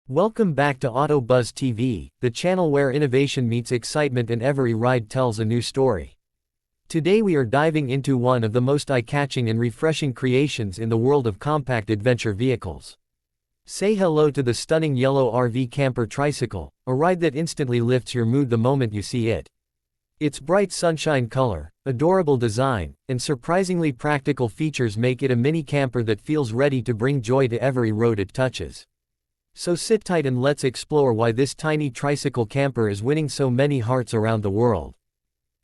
Welcome back to Auto Buzz TV, the channel where innovation meets excitement and every ride tells a new story. Today we are diving into one of the most eye-catching and refreshing creations in the world of compact adventure vehicles. Say hello to the stunning Yellow RV Camper Tricycle, a ride that instantly lifts your mood the moment you see it. Its bright sunshine color, adorable design, and surprisingly practical features make it a mini camper that feels ready to bring joy to every road it touches. So sit tight and let's explore why this tiny tricycle camper is winning so many hearts around the world.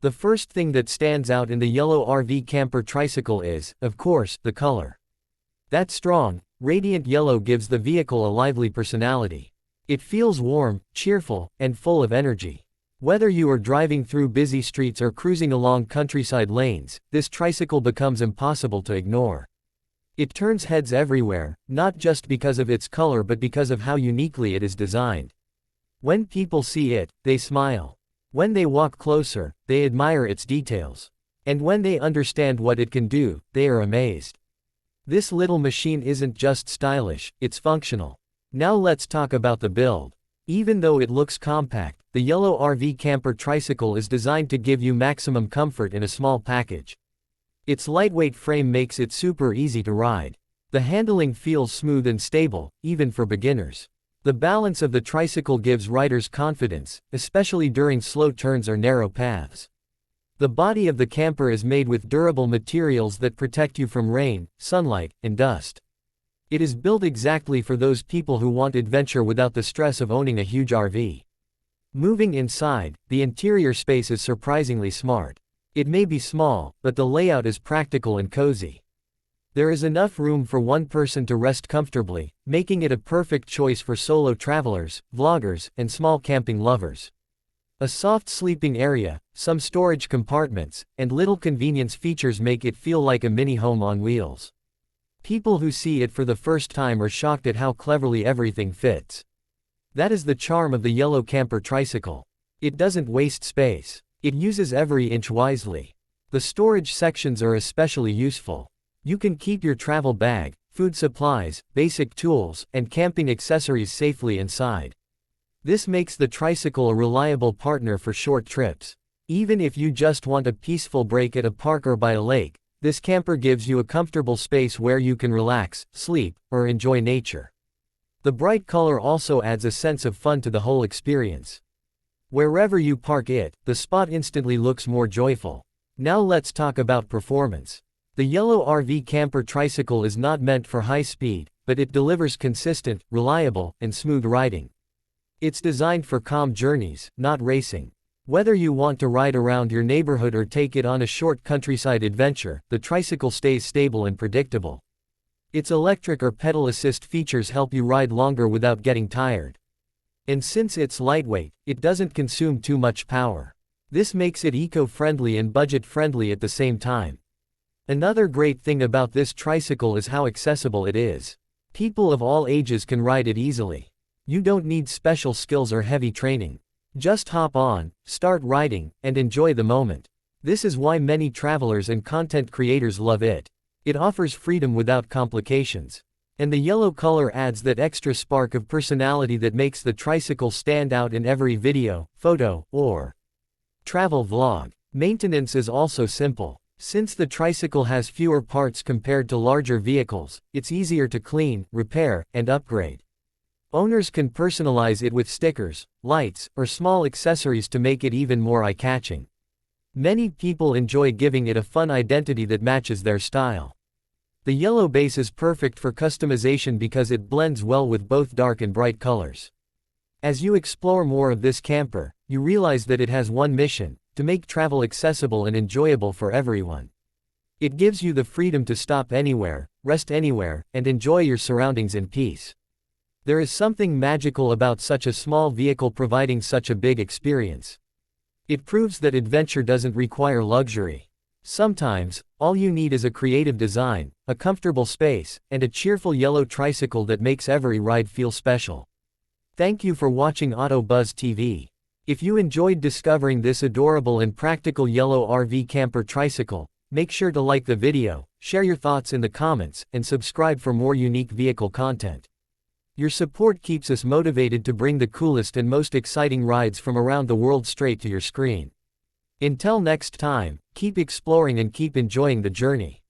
The first thing that stands out in the Yellow RV Camper Tricycle is, of course, the color. That strong, radiant yellow gives the vehicle a lively personality. It feels warm, cheerful, and full of energy. Whether you are driving through busy streets or cruising along countryside lanes, this tricycle becomes impossible to ignore. It turns heads everywhere, not just because of its color but because of how uniquely it is designed. When people see it, they smile. When they walk closer, they admire its details. And when they understand what it can do, they are amazed. This little machine isn't just stylish, it's functional. Now let's talk about the build. Even though it looks compact, the Yellow RV Camper Tricycle is designed to give you maximum comfort in a small package. Its lightweight frame makes it super easy to ride. The handling feels smooth and stable, even for beginners. The balance of the tricycle gives riders confidence, especially during slow turns or narrow paths. The body of the camper is made with durable materials that protect you from rain, sunlight, and dust. It is built exactly for those people who want adventure without the stress of owning a huge RV. Moving inside, the interior space is surprisingly smart. It may be small, but the layout is practical and cozy. There is enough room for one person to rest comfortably, making it a perfect choice for solo travelers, vloggers, and small camping lovers. A soft sleeping area, some storage compartments, and little convenience features make it feel like a mini home on wheels. People who see it for the first time are shocked at how cleverly everything fits. That is the charm of the Yellow Camper Tricycle. It doesn't waste space. It uses every inch wisely. The storage sections are especially useful. You can keep your travel bag, food supplies, basic tools, and camping accessories safely inside. This makes the tricycle a reliable partner for short trips. Even if you just want a peaceful break at a park or by a lake, this camper gives you a comfortable space where you can relax, sleep, or enjoy nature. The bright color also adds a sense of fun to the whole experience. Wherever you park it, the spot instantly looks more joyful. Now let's talk about performance. The Yellow RV Camper Tricycle is not meant for high speed, but it delivers consistent, reliable, and smooth riding. It's designed for calm journeys, not racing. Whether you want to ride around your neighborhood or take it on a short countryside adventure, the tricycle stays stable and predictable. Its electric or pedal assist features help you ride longer without getting tired. And since it's lightweight, it doesn't consume too much power. This makes it eco-friendly and budget-friendly at the same time. Another great thing about this tricycle is how accessible it is. People of all ages can ride it easily. You don't need special skills or heavy training. Just hop on, start riding, and enjoy the moment. This is why many travelers and content creators love it. It offers freedom without complications. And the yellow color adds that extra spark of personality that makes the tricycle stand out in every video, photo, or travel vlog. Maintenance is also simple. Since the tricycle has fewer parts compared to larger vehicles, it's easier to clean, repair, and upgrade. Owners can personalize it with stickers, lights, or small accessories to make it even more eye-catching. Many people enjoy giving it a fun identity that matches their style. The yellow base is perfect for customization because it blends well with both dark and bright colors. As you explore more of this camper, you realize that it has one mission: to make travel accessible and enjoyable for everyone. It gives you the freedom to stop anywhere, rest anywhere, and enjoy your surroundings in peace. There is something magical about such a small vehicle providing such a big experience. It proves that adventure doesn't require luxury. Sometimes, all you need is a creative design, a comfortable space, and a cheerful yellow tricycle that makes every ride feel special. Thank you for watching Auto Buzz TV. If you enjoyed discovering this adorable and practical Yellow RV Camper Tricycle, make sure to like the video, share your thoughts in the comments, and subscribe for more unique vehicle content. Your support keeps us motivated to bring the coolest and most exciting rides from around the world straight to your screen. Until next time, keep exploring and keep enjoying the journey.